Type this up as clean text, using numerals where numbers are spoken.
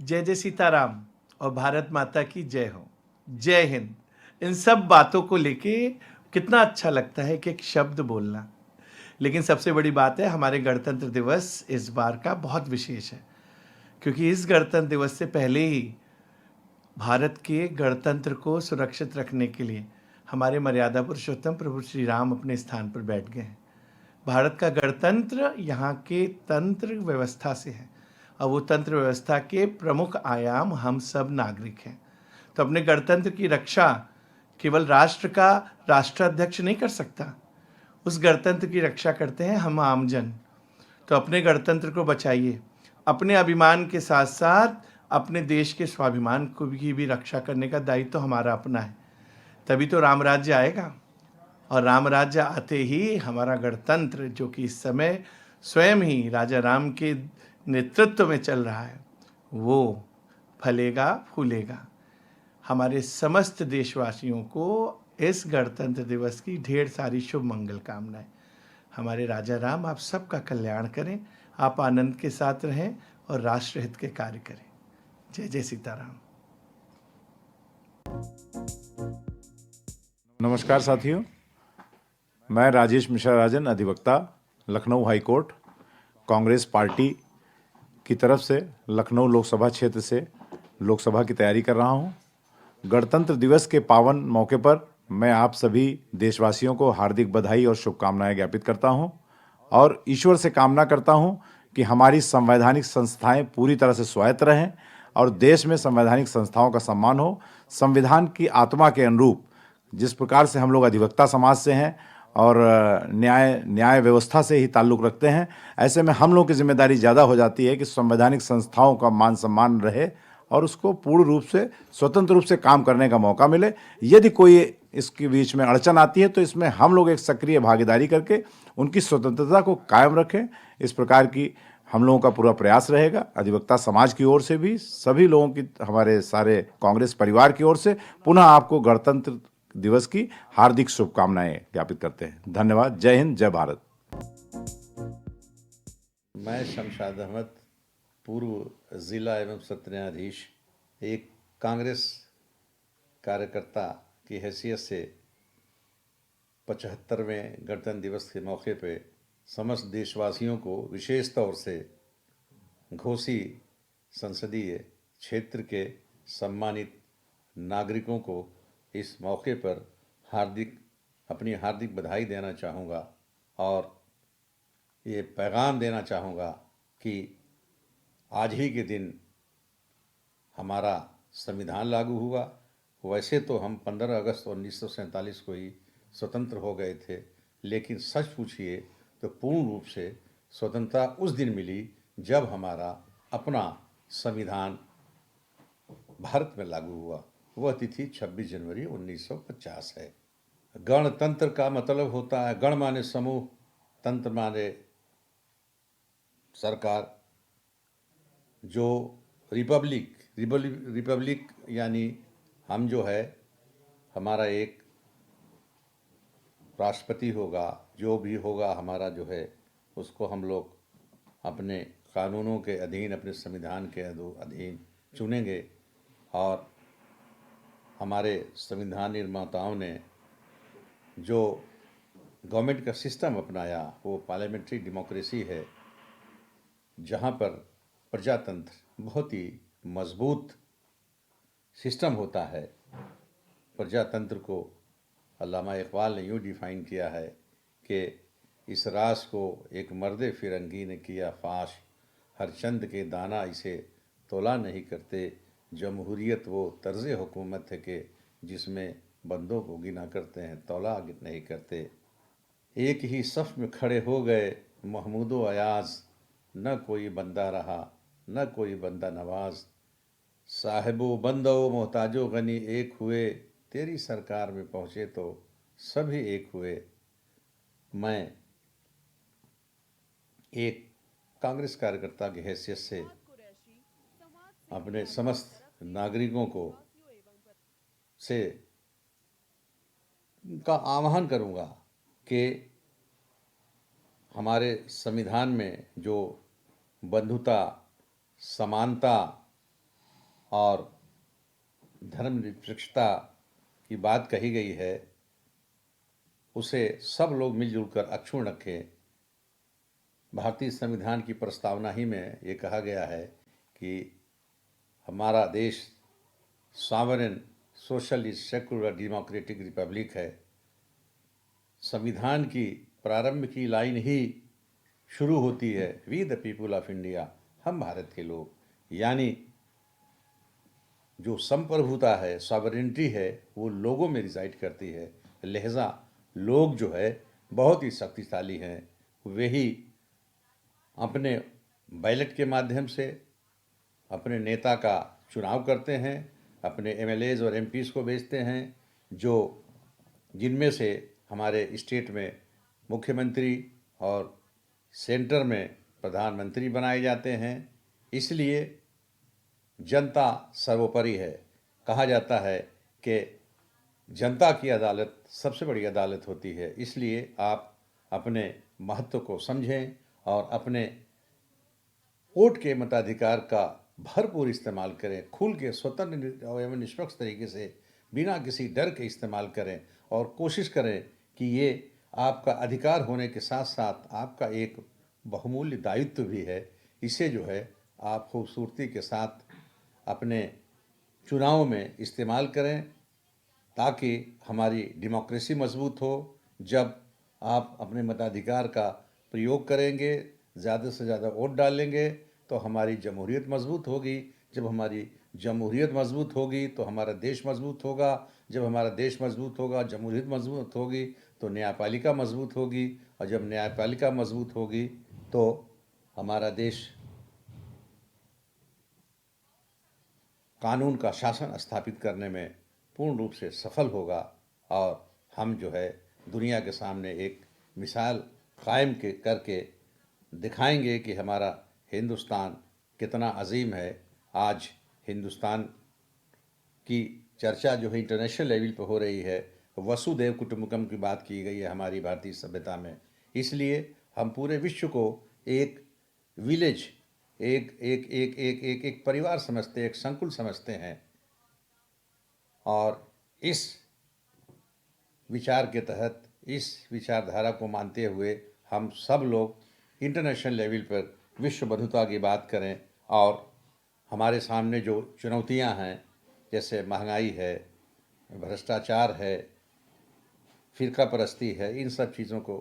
जय जय सीताराम और भारत माता की जय हो। जय हिंद। इन सब बातों को लेके कितना अच्छा लगता है कि एक शब्द बोलना। लेकिन सबसे बड़ी बात है, हमारे गणतंत्र दिवस इस बार का बहुत विशेष है, क्योंकि इस गणतंत्र दिवस से पहले ही भारत के गणतंत्र को सुरक्षित रखने के लिए हमारे मर्यादा पुरुषोत्तम प्रभु श्री राम अपने स्थान पर बैठ गए हैं। भारत का गणतंत्र यहाँ के तंत्र व्यवस्था से है, और वो तंत्र व्यवस्था के प्रमुख आयाम हम सब नागरिक हैं। तो अपने गणतंत्र की रक्षा केवल राष्ट्र का राष्ट्राध्यक्ष नहीं कर सकता, उस गणतंत्र की रक्षा करते हैं हम आमजन। तो अपने गणतंत्र को बचाइए, अपने अभिमान के साथ साथ अपने देश के स्वाभिमान को भी रक्षा करने का दायित्व तो हमारा अपना है। तभी तो राम राज्य आएगा, और राम राज्य आते ही हमारा गणतंत्र, जो कि इस समय स्वयं ही राजा राम के नेतृत्व में चल रहा है, वो फलेगा फूलेगा। हमारे समस्त देशवासियों को इस गणतंत्र दिवस की ढेर सारी शुभ मंगल कामनाएं। हमारे राजा राम आप सबका कल्याण करें, आप आनंद के साथ रहें और राष्ट्र हित के कार्य करें। जय जय सीताराम। नमस्कार साथियों, मैं राजेश मिश्रा राजन, अधिवक्ता, Lucknow high court, Congress party की तरफ से लखनऊ लोकसभा क्षेत्र से लोकसभा की तैयारी कर रहा हूं। गणतंत्र दिवस के पावन मौके पर मैं आप सभी देशवासियों को हार्दिक बधाई और शुभकामनाएं ज्ञापित करता हूं, और ईश्वर से कामना करता हूं कि हमारी संवैधानिक संस्थाएं पूरी तरह से स्वायत्त रहें और देश में संवैधानिक संस्थाओं का सम्मान हो। संविधान की आत्मा के अनुरूप जिस प्रकार से हम लोग अधिवक्ता समाज से हैं और न्याय व्यवस्था से ही ताल्लुक़ रखते हैं, ऐसे में हम लोग की जिम्मेदारी ज़्यादा हो जाती है कि संवैधानिक संस्थाओं का मान सम्मान रहे और उसको पूर्ण रूप से स्वतंत्र रूप से काम करने का मौका मिले। यदि कोई इसके बीच में अड़चन आती है तो इसमें हम लोग एक सक्रिय भागीदारी करके उनकी स्वतंत्रता को कायम रखें। इस प्रकार की हम लोगों का पूरा प्रयास रहेगा। अधिवक्ता समाज की ओर से भी, सभी लोगों की, हमारे सारे कांग्रेस परिवार की ओर से पुनः आपको गणतंत्र दिवस की हार्दिक शुभकामनाएं ज्ञापित करते हैं। धन्यवाद। जय हिंद, जय भारत। मैं शमशाद अहमद, पूर्व ज़िला एवं सत्र न्यायाधीश, एक कांग्रेस कार्यकर्ता की हैसियत से 75वें गणतंत्र दिवस के मौके पे समस्त देशवासियों को, विशेष तौर से घोसी संसदीय क्षेत्र के सम्मानित नागरिकों को इस मौके पर अपनी हार्दिक बधाई देना चाहूँगा और ये पैगाम देना चाहूँगा कि आज ही के दिन हमारा संविधान लागू हुआ। वैसे तो हम 15 अगस्त 1947 को ही स्वतंत्र हो गए थे, लेकिन सच पूछिए तो पूर्ण रूप से स्वतंत्रता उस दिन मिली जब हमारा अपना संविधान भारत में लागू हुआ। वह तिथि 26 जनवरी 1950 है। गणतंत्र का मतलब होता है, गण माने समूह, तंत्र माने सरकार। जो रिपब्लिक यानी हम जो है, हमारा एक राष्ट्रपति होगा, जो भी होगा हमारा जो है, उसको हम लोग अपने कानूनों के अधीन, अपने संविधान के अधीन चुनेंगे। और हमारे संविधान निर्माताओं ने जो गवर्नमेंट का सिस्टम अपनाया वो पार्लियामेंट्री डेमोक्रेसी है, जहाँ पर प्रजातंत्र बहुत ही मजबूत सिस्टम होता है। प्रजातंत्र को अल्लामा इकबाल ने यूँ डिफ़ाइन किया है कि इस रास को एक मर्द फिरंगी ने किया फाश, हर चंद के दाना इसे तोला नहीं करते। जमहूरियत वो तर्ज़ हुकूमत है कि जिसमें बंदों को गिना करते हैं, तौला नहीं करते। एक ही सफ़ में खड़े हो गए महमूदो अयाज़, न कोई बंदा रहा न कोई बंदा नवाज। साहिबो बंदो मोहताजो गनी एक हुए, तेरी सरकार में पहुँचे तो सभी एक हुए। मैं एक कांग्रेस कार्यकर्ता की हैसियत से अपने समस्त नागरिकों को से का आह्वान करूँगा कि हमारे संविधान में जो बंधुता, समानता और धर्मनिरपेक्षता की बात कही गई है, उसे सब लोग मिलजुल कर अक्षुण्ण रखें। भारतीय संविधान की प्रस्तावना ही में ये कहा गया है कि हमारा देश sovereign socialist secular democratic Republic है। संविधान की प्रारंभ की लाइन ही शुरू होती है we the people of India, हम भारत के लोग, यानी जो संप्रभुता है, सॉवरेनिटी है, वो लोगों में रिजाइड करती है। लिहाजा लोग जो है बहुत ही शक्तिशाली हैं, वही अपने बैलेट के माध्यम से अपने नेता का चुनाव करते हैं, अपने एमएलएज और एमपीज को भेजते हैं, जो जिनमें से हमारे स्टेट में मुख्यमंत्री और सेंटर में प्रधानमंत्री बनाए जाते हैं। इसलिए जनता सर्वोपरि है। कहा जाता है कि जनता की अदालत सबसे बड़ी अदालत होती है। इसलिए आप अपने महत्व को समझें और अपने वोट के मताधिकार का भरपूर इस्तेमाल करें, खुल के स्वतंत्र एवं निष्पक्ष तरीके से बिना किसी डर के इस्तेमाल करें और कोशिश करें कि ये आपका अधिकार होने के साथ साथ आपका एक बहुमूल्य दायित्व भी है। इसे जो है आप खूबसूरती के साथ अपने चुनाव में इस्तेमाल करें ताकि हमारी डेमोक्रेसी मजबूत हो। जब आप अपने मताधिकार का प्रयोग करेंगे, ज़्यादा से ज़्यादा वोट डालेंगे, तो हमारी जमहूरियत मजबूत होगी। जब हमारी जमहूरियत मजबूत होगी तो हमारा देश मजबूत होगा। जब हमारा देश मजबूत होगा, जमहूरियत मजबूत होगी, तो न्यायपालिका मजबूत होगी, और जब न्यायपालिका मजबूत होगी तो हमारा देश कानून का शासन स्थापित करने में पूर्ण रूप से सफल होगा और हम जो है दुनिया के सामने एक मिसाल कायम करके दिखाएंगे कि हमारा हिंदुस्तान कितना अजीम है। आज हिंदुस्तान की चर्चा जो है इंटरनेशनल लेवल पर हो रही है, वसुधैव कुटुंबकम की बात की गई है हमारी भारतीय सभ्यता में। इसलिए हम पूरे विश्व को एक विलेज, एक एक एक एक एक एक परिवार समझते, एक संकुल समझते हैं, और इस विचार के तहत, इस विचारधारा को मानते हुए हम सब लोग इंटरनेशनल लेवल पर विश्व बंधुता की बात करें और हमारे सामने जो चुनौतियां हैं, जैसे महंगाई है, भ्रष्टाचार है, फिरका परस्ती है, इन सब चीज़ों को